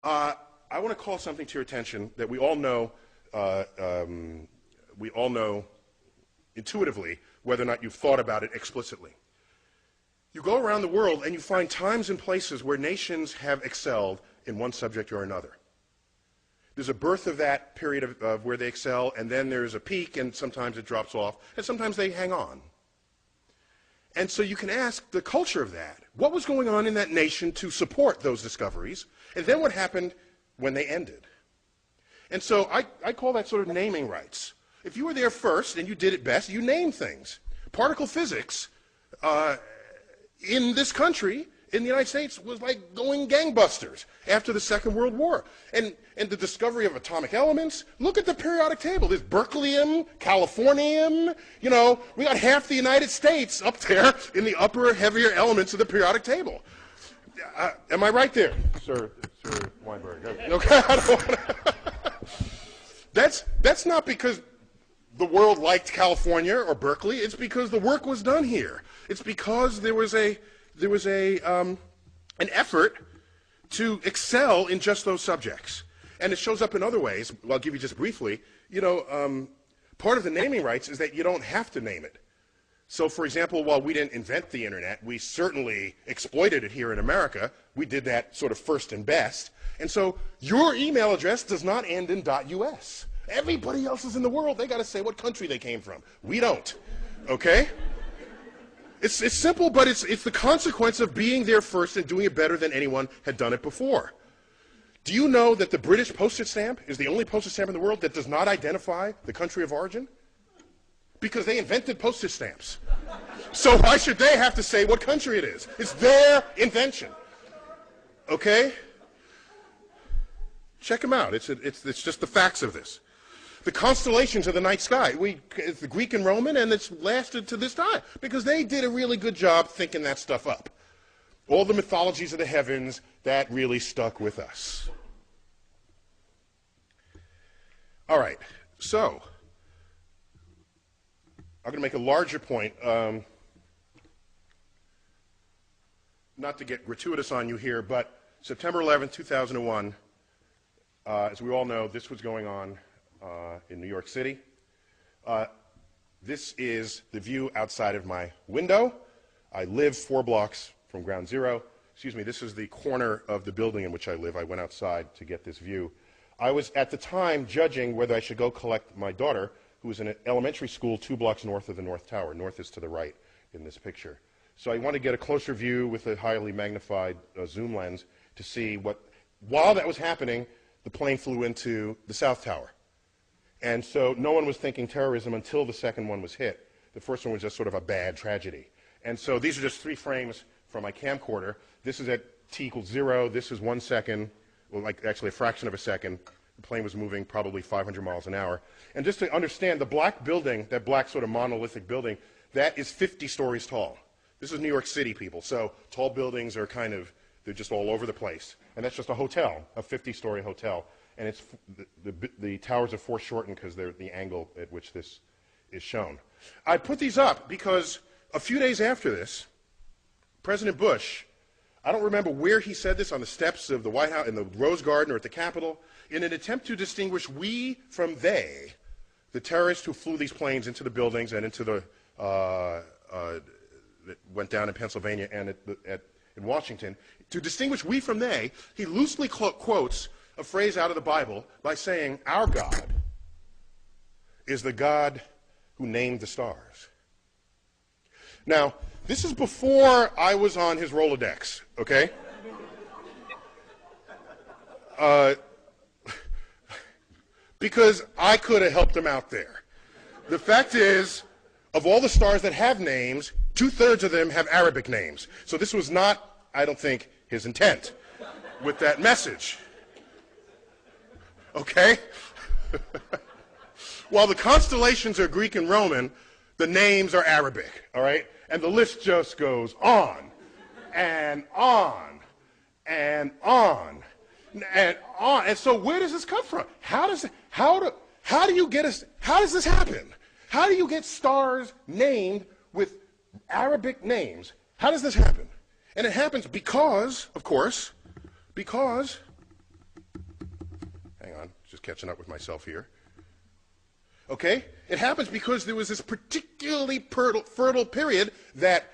I want to call something to your attention that we all know intuitively, whether or not you've thought about it explicitly. You go around the world and you find times and places where nations have excelled in one subject or another. There's a birth of that period of where they excel, and then there's a peak, and sometimes it drops off, and sometimes they hang on. And so you can ask the culture of that. What was going on in that nation to support those discoveries? And then what happened when they ended? And so I call that sort of naming rights. If you were there first and you did it best, you name things. Particle physics in this country, in the United States, was like going gangbusters after the Second World War. And the discovery of atomic elements, look at the periodic table. There's berkelium, californium, you know, we got half the United States up there in the upper, heavier elements of the periodic table. Am I right there, Sir Weinberg? Okay, I don't wanna That's not because the world liked California or Berkeley. It's because the work was done here. It's because there was an effort to excel in just those subjects. And it shows up in other ways. Well, I'll give you just briefly. You know, part of the naming rights is that you don't have to name it. So, for example, while we didn't invent the internet, we certainly exploited it here in America. We did that sort of first and best. And so your email address does not end in .us. Everybody else is in the world. They got to say what country they came from. We don't. Okay? It's simple, but it's the consequence of being there first and doing it better than anyone had done it before. Do you know that the British postage stamp is the only postage stamp in the world that does not identify the country of origin? Because they invented postage stamps. So why should they have to say what country it is? It's their invention. Okay? Check them out. It's just the facts of this. The constellations of the night sky. It's the Greek and Roman, and it's lasted to this time because they did a really good job thinking that stuff up. All the mythologies of the heavens, that really stuck with us. All right, so I'm going to make a larger point. Not to get gratuitous on you here, but September 11, 2001, as we all know, this was going on in New York City. This is the view outside of my window. I live 4 blocks from ground zero. Excuse me, this is the corner of the building in which I live. I went outside to get this view. I was at the time judging whether I should go collect my daughter, who was in an elementary school 2 blocks north of the North Tower. North is to the right in this picture. So I want to get a closer view with a highly magnified zoom lens to see what, while that was happening, the plane flew into the South Tower. And so no one was thinking terrorism until the second one was hit. The first one was just sort of a bad tragedy. And so these are just 3 frames from my camcorder. This is at t equals 0. This is 1 second, well, like actually a fraction of a second. The plane was moving probably 500 miles an hour. And just to understand, the black building, that black sort of monolithic building, that is 50 stories tall. This is New York City, people. So tall buildings are kind of, they're just all over the place. And that's just a hotel, a 50-story hotel. And it's the towers are foreshortened because they're the angle at which this is shown. I put these up because a few days after this, President Bush, I don't remember where he said this, on the steps of the White House, in the Rose Garden or at the Capitol, in an attempt to distinguish we from they, the terrorists who flew these planes into the buildings and into the, that went down in Pennsylvania and in Washington, to distinguish we from they, he loosely quotes a phrase out of the Bible by saying, our God is the God who named the stars. Now, this is before I was on his Rolodex, okay? Because I could have helped him out there. The fact is, of all the stars that have names, 2/3 of them have Arabic names. So this was not, I don't think, his intent with that message. Okay? While the constellations are Greek and Roman, the names are Arabic, all right? And the list just goes on and on and on and on. And so where does this come from? How does this happen? How do you get stars named with Arabic names? How does this happen? And it happens because, of course, because just catching up with myself here. Okay? It happens because there was this particularly fertile period that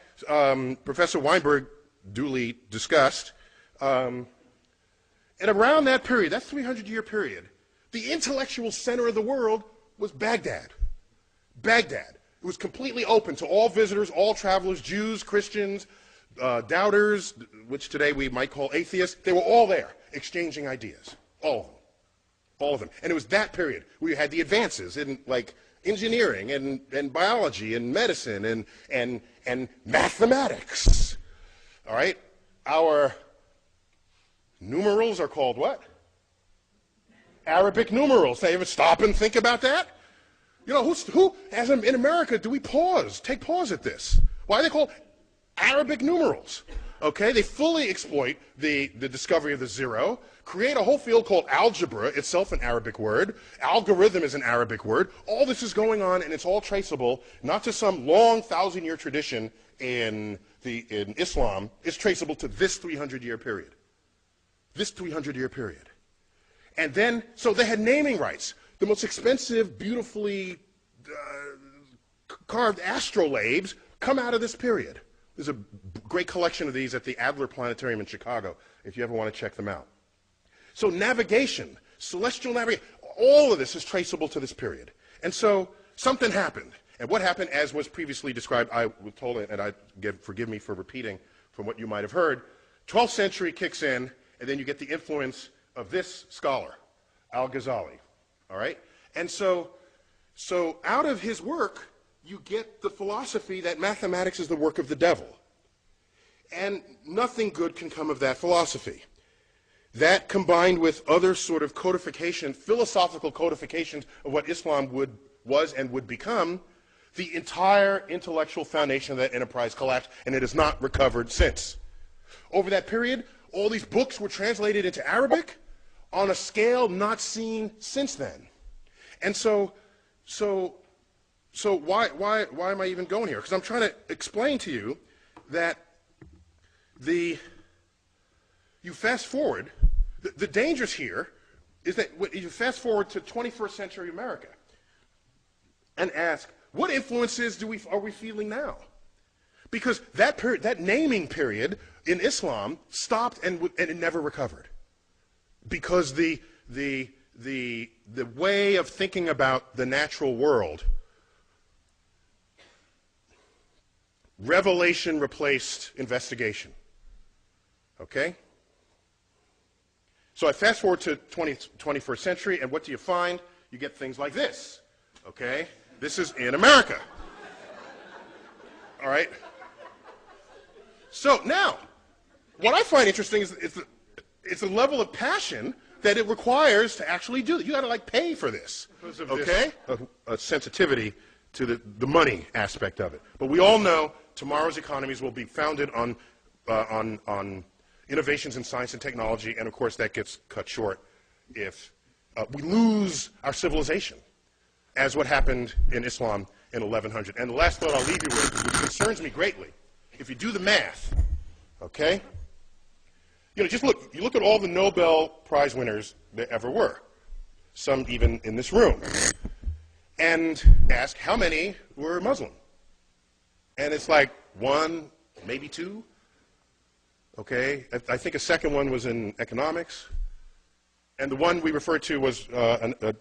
Professor Weinberg duly discussed. And around that period, that 300-year period, the intellectual center of the world was Baghdad. Baghdad. It was completely open to all visitors, all travelers, Jews, Christians, doubters, which today we might call atheists. They were all there, exchanging ideas. All of them. All of them. And it was that period where you had the advances in, like, engineering and biology and medicine and mathematics. All right? Our numerals are called what? Arabic numerals. Now, you ever stop and think about that? You know, who as in America, do we take pause at this? Why are they called Arabic numerals? Okay, they fully exploit the discovery of the zero, create a whole field called algebra, itself an Arabic word. Algorithm is an Arabic word. All this is going on, and it's all traceable, not to some long 1,000-year tradition in Islam. It's traceable to this 300-year period. This 300-year period. And then, so they had naming rights. The most expensive, beautifully carved astrolabes come out of this period. There's a great collection of these at the Adler Planetarium in Chicago, if you ever want to check them out. So navigation, celestial navigation, all of this is traceable to this period. And so something happened. And what happened, as was previously described, I was told, and forgive me for repeating from what you might have heard, 12th century kicks in, and then you get the influence of this scholar, Al-Ghazali. All right? And so out of his work, you get the philosophy that mathematics is the work of the devil. And nothing good can come of that philosophy. That, combined with other sort of philosophical codifications of what Islam was and would become, the entire intellectual foundation of that enterprise collapsed, and it has not recovered since. Over that period, all these books were translated into Arabic on a scale not seen since then. And so why am I even going here? Because I'm trying to explain to you that you fast forward, the dangers here is that you fast forward to 21st century America and ask, what influences are we feeling now? Because that period, that naming period in Islam stopped and it never recovered. Because the way of thinking about the natural world, revelation replaced investigation. Okay? So I fast forward to 21st century, and what do you find? You get things like this. Okay? This is in America. All right? So now, what I find interesting is it's a level of passion that it requires to actually do it. You got to like pay for this. Because of okay? A sensitivity to the money aspect of it. But we all know tomorrow's economies will be founded on innovations in science and technology, and of course that gets cut short if we lose our civilization, as what happened in Islam in 1100. And the last thought I'll leave you with, which concerns me greatly, if you do the math, okay? You know, you look at all the Nobel Prize winners there ever were, some even in this room, and ask how many were Muslim. And it's like one, maybe two. Okay, I think a second one was in economics. And the one we referred to was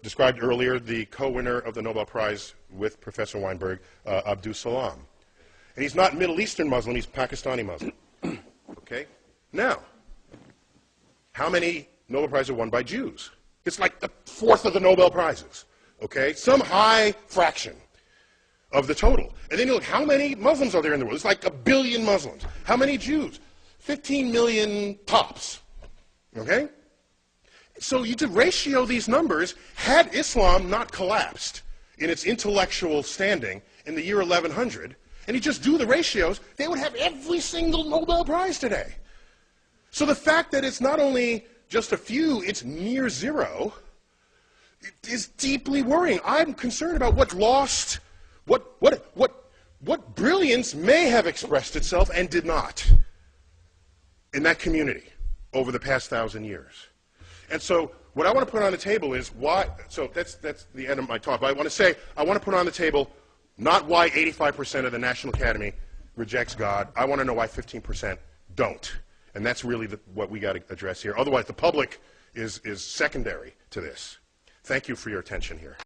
described earlier, the co-winner of the Nobel Prize with Professor Weinberg, Abdus Salam. And he's not Middle Eastern Muslim, he's Pakistani Muslim. Okay? Now, how many Nobel Prizes are won by Jews? It's like a fourth of the Nobel Prizes. Okay? Some high fraction of the total. And then you look, how many Muslims are there in the world? It's like 1 billion Muslims. How many Jews? 15 million tops. Okay? So you to ratio these numbers, had Islam not collapsed in its intellectual standing in the year 1100, and you just do the ratios, they would have every single Nobel Prize today. So the fact that it's not only just a few, it's near zero, it is deeply worrying. I'm concerned about what lost, what brilliance may have expressed itself and did not in that community over the past 1,000 years. And so what I want to put on the table is why, so that's the end of my talk, but I want to put on the table not why 85% of the National Academy rejects God. I want to know why 15% don't. And that's really what we got to address here. Otherwise, the public is secondary to this. Thank you for your attention here.